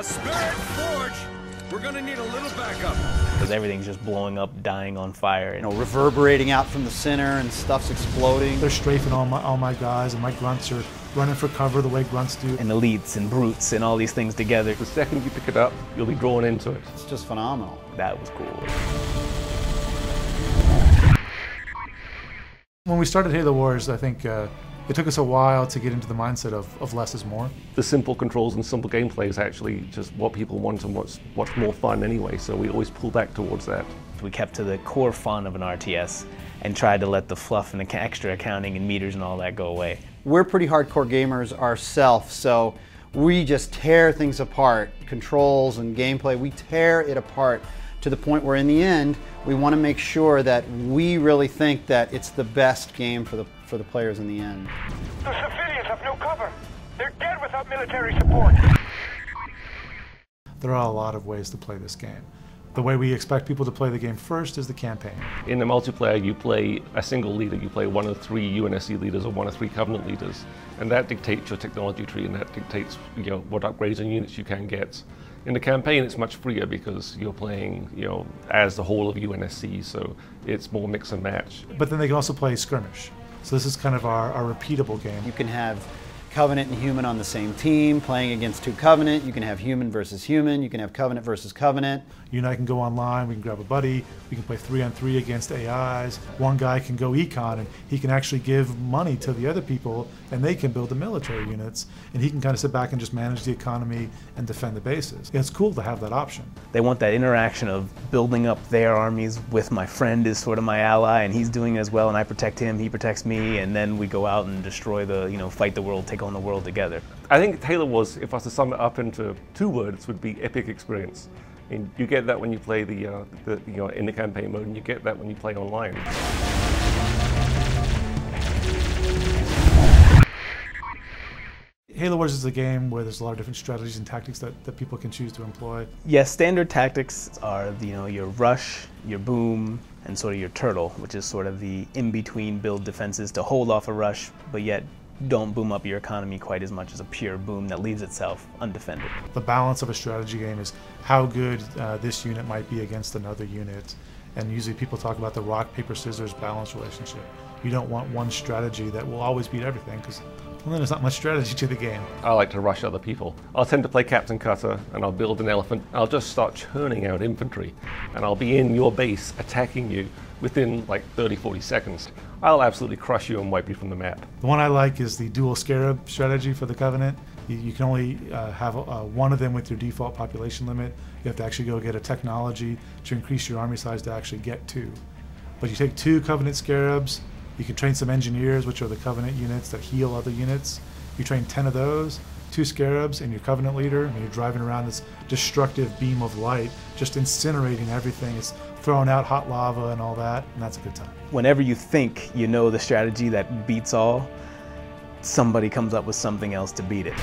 Spirit Forge! We're gonna need a little backup. Because everything's just blowing up, dying on fire. You know, reverberating out from the center and stuff's exploding. They're strafing all my guys, and my grunts are running for cover the way grunts do. And elites and brutes and all these things together. The second you pick it up, you'll be drawn into it. It's just phenomenal. That was cool. When we started Halo Wars, I think it took us a while to get into the mindset of less is more. The simple controls and simple gameplay is actually just what people want and what's more fun anyway, so we always pull back towards that. We kept to the core fun of an RTS and tried to let the fluff and the extra accounting and meters and all that go away. We're pretty hardcore gamers ourselves, so we just tear things apart. Controls and gameplay, we tear it apart to the point where in the end, we want to make sure that we really think that it's the best game for the players in the end. The civilians have no cover. They're dead without military support. There are a lot of ways to play this game. The way we expect people to play the game first is the campaign. In the multiplayer, you play a single leader. You play one of 3 UNSC leaders or one of 3 Covenant leaders. And that dictates your technology tree, and that dictates what upgrades and units you can get. In the campaign, it's much freer because you're playing as the whole of UNSC, so it's more mix and match. But then they can also play skirmish. So this is kind of our repeatable game. You can have Covenant and Human on the same team, playing against 2 Covenant. You can have Human versus Human. You can have Covenant versus Covenant. You and I can go online, we can grab a buddy, we can play 3-on-3 against AIs. One guy can go econ and he can actually give money to the other people and they can build the military units, and he can kind of sit back and just manage the economy and defend the bases. It's cool to have that option. They want that interaction of building up their armies with my friend is sort of my ally, and he's doing as well, and I protect him, he protects me, and then we go out and destroy fight the world, take on the world together. I think Halo Wars, if I was to sum it up into 2 words, would be epic experience. I mean, you get that when you play in the campaign mode, and you get that when you play online. Halo Wars is a game where there's a lot of different strategies and tactics that people can choose to employ. Yes, standard tactics are your rush, your boom, and sort of your turtle, which is sort of the in-between build defenses to hold off a rush, but yet don't boom up your economy quite as much as a pure boom that leaves itself undefended. The balance of a strategy game is how good this unit might be against another unit. And usually people talk about the rock, paper, scissors balance relationship. You don't want one strategy that will always beat everything, because then there's not much strategy to the game. I like to rush other people. I'll tend to play Captain Cutter, and I'll build an elephant. I'll just start churning out infantry, and I'll be in your base attacking you within like 30-40 seconds. I'll absolutely crush you and wipe you from the map. The one I like is the dual scarab strategy for the Covenant. You can only have one of them with your default population limit. You have to actually go get a technology to increase your army size to actually get 2. But you take 2 Covenant scarabs, you can train some engineers, which are the Covenant units that heal other units. You train 10 of those, 2 scarabs, and your Covenant leader, and you're driving around this destructive beam of light, just incinerating everything. It's throwing out hot lava and all that, and that's a good time. Whenever you think you know the strategy that beats all, somebody comes up with something else to beat it.